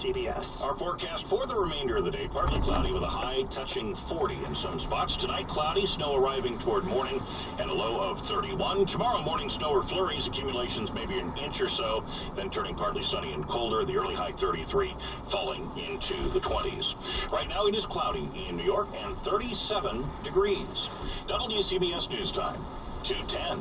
CBS. Our forecast for the remainder of the day, partly cloudy with a high touching 40 in some spots. Tonight, cloudy, snow arriving toward morning and a low of 31. Tomorrow morning, snow or flurries, accumulations maybe an inch or so, then turning partly sunny and colder. The early high 33, falling into the 20s. Right now, it is cloudy in New York and 37 degrees. WCBS News Time, 2:10.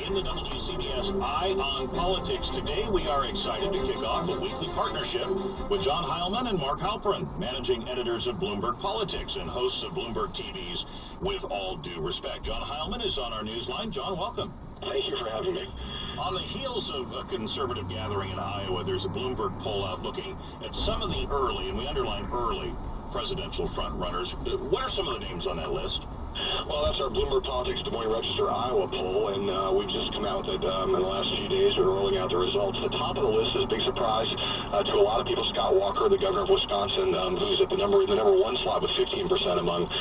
In the WCBS Eye on Politics today, we are excited to kick off a weekly partnership with John Heilman and Mark Halperin, managing editors of Bloomberg Politics and hosts of Bloomberg TV's With All Due Respect. John Heilman is on our newsline. John, welcome. Thank you for having me. On the heels of a conservative gathering in Iowa, there's a Bloomberg poll out looking at some of the early, and we underline early, presidential front-runners. What are some of the names on that list? Well, that's our Bloomberg Politics Des Moines Register Iowa poll, and we've just come out with it in the last few days. We're rolling out the results. The top of the list is a big surprise to a lot of people. Scott Walker, the governor of Wisconsin, who's at the number one slot with 15% among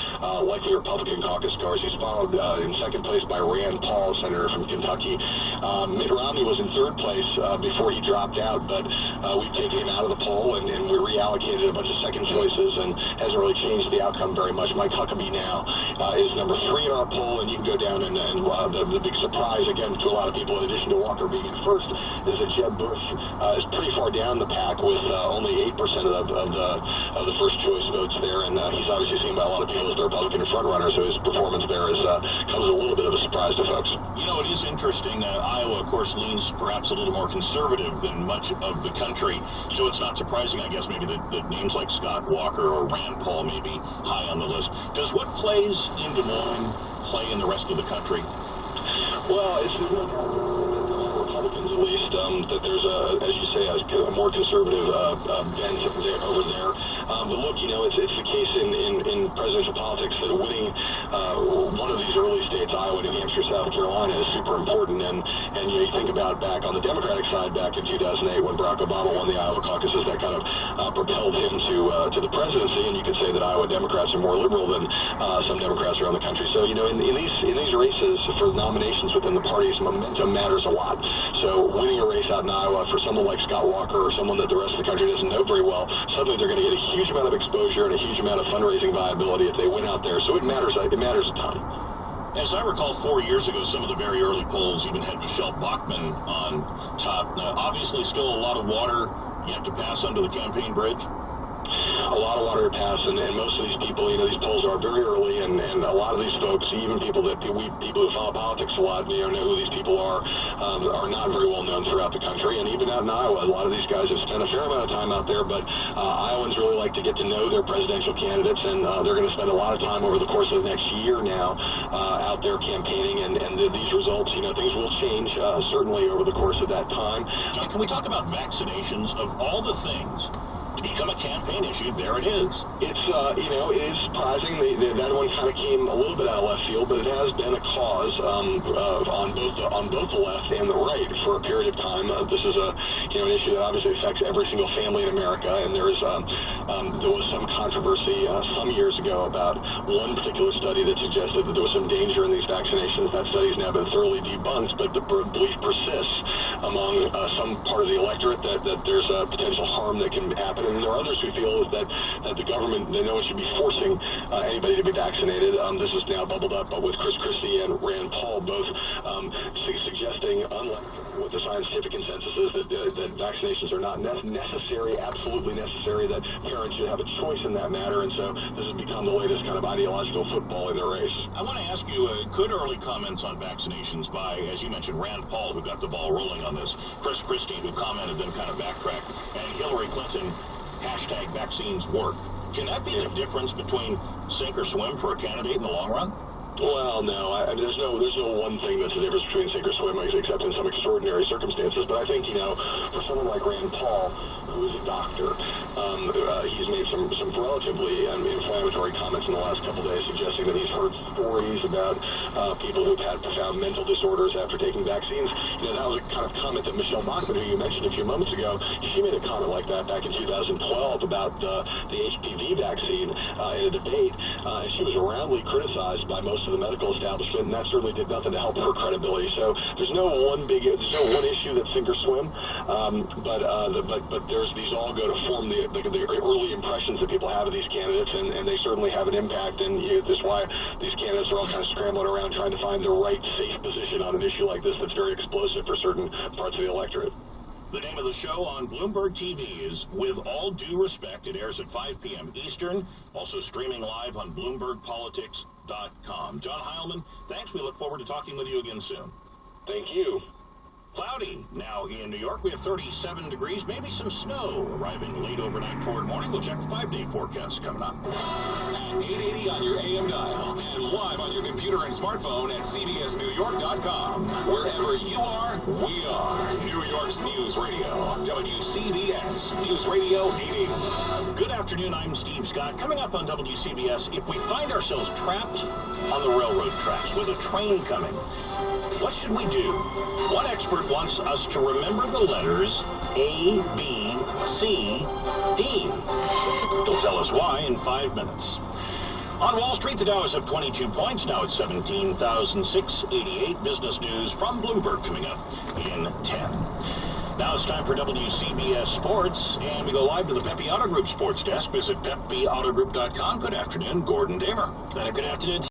likely Republican caucus goers. He's followed in second place by Rand Paul, senator from Kentucky. Mitt Romney was in third place before he dropped out, but we've taken him out of the poll, and we reallocated a bunch of second choices, and hasn't really changed the outcome very much. Mike Huckabee now is number 3 in our poll, and you can go down and the big surprise, again, to a lot of people, in addition to Walker being in first, is that Jeb Bush is pretty far down the pack with only 8% of the first choice votes there, and he's obviously seen by a lot of people as the Republican frontrunner, so his performance there comes a little bit of a surprise to folks. You know, it is interesting. Iowa, of course, leans perhaps a little more conservative than much of the country, so it's not surprising, I guess, maybe that names like Scott Walker or Rand Paul may be high on the list. Does what plays in Des Moines play in the rest of the country? Well, it's Republicans, at least, that there's as you say, a more conservative bent over there. But look, you know, it's the case in presidential politics that winning one of these early states, Iowa, New Hampshire, South Carolina, is super important. And you know, you think about back on the Democratic side, back in 2008 when Barack Obama won the Iowa caucuses, that kind of propelled him to the presidency. And you could say that Iowa Democrats are more liberal than some Democrats around the country. So, you know, in these races for nominations within the parties, momentum matters a lot. So winning a race out in Iowa for someone like Scott Walker or someone that the rest of the country doesn't know very well, suddenly they're going to get a huge amount of exposure and a huge amount of fundraising viability if they win out there. So it matters a ton. As I recall, 4 years ago, some of the very early polls even had Michelle Bachmann on top. Now, obviously, still a lot of water you have to pass under the campaign bridge. A lot of water to pass, and most of these people, you know, these polls are very early, and a lot of these folks, even people who follow politics a lot, you know who these people are not very well known throughout the country, and even out in Iowa, a lot of these guys have spent a fair amount of time out there, but Iowans really like to get to know their presidential candidates, and they're going to spend a lot of time over the course of the next year now out there campaigning, and these results, you know, things will change, certainly over the course of that time. Can we talk about vaccinations? Of all the things to become a campaign issue, there it is. It's, you know, it is surprising. That one kind of came a little bit out of left field, but it has been a cause on both the left and the right for a period of time. This is an issue that obviously affects every single family in America, and there was some controversy some years ago about one particular study that suggested that there was some danger in these vaccinations. That study has now been thoroughly debunked, but the belief persists among some part of the electorate that there's a potential harm that can happen. And there are others who feel that the government, that no one should be forcing anybody to be vaccinated. This is now bubbled up with Chris Christie and Rand Paul both suggesting, unlike what the scientific consensus is, that vaccinations are not necessary, absolutely necessary, that parents should have a choice in that matter. And so this has become the latest kind of ideological football in the race. I want to ask you, could early comments on vaccinations by, as you mentioned, Rand Paul, who got the ball rolling on this, Chris Christie, who commented, then kind of backtracked, and Hillary Clinton, #vaccines work. Can that be the difference between sink or swim for a candidate in the long run? Well, no. There's no one thing that's the difference between sink or swim, except in some extraordinary circumstances. But I think, you know, for someone like Rand Paul, who is a doctor, he's made some relatively inflammatory comments in the last couple of days, suggesting that he's heard stories about people who've had profound mental disorders after taking vaccines. You know, that was a kind of comment that Michelle Bachmann, who you mentioned a few moments ago, she made a comment like that back in 2012 about the HPV vaccine in a debate. She was roundly criticized by most of the medical establishment, and that certainly did nothing to help her credibility. So there's no one issue that sink or swim, but these all go to form the early impressions that people have of these candidates, and they certainly have an impact. And that's why these candidates are all kind of scrambling around trying to find the right safe position on an issue like this that's very explosive for certain parts of the electorate. The name of the show on Bloomberg TV is With All Due Respect. It airs at 5 p.m. Eastern, also streaming live on BloombergPolitics.com. John Heilman, thanks. We look forward to talking with you again soon. Thank you. Cloudy now in New York. We have 37 degrees, maybe some snow arriving late overnight toward morning. We'll check the 5-day forecast coming up. At 880 on your AM dial and live on your computer and smartphone at CBSNewYork.com. Wherever you are, we are. New York's News Radio, WCBS News Radio 880. Good afternoon, I'm Steve Scott. Coming up on WCBS, if we find ourselves trapped on the railroad tracks with a train coming, what should we do? One expert wants us to remember the letters A, B, C, D. He'll tell us why in 5 minutes. On Wall Street, the Dow is up 22 points. Now it's 17,688. Business news from Bloomberg coming up in 10. Now it's time for WCBS Sports, and we go live to the Pepe Auto Group Sports Desk. Visit PepeAutoGroup.com. Good afternoon, Gordon Damer. Good afternoon to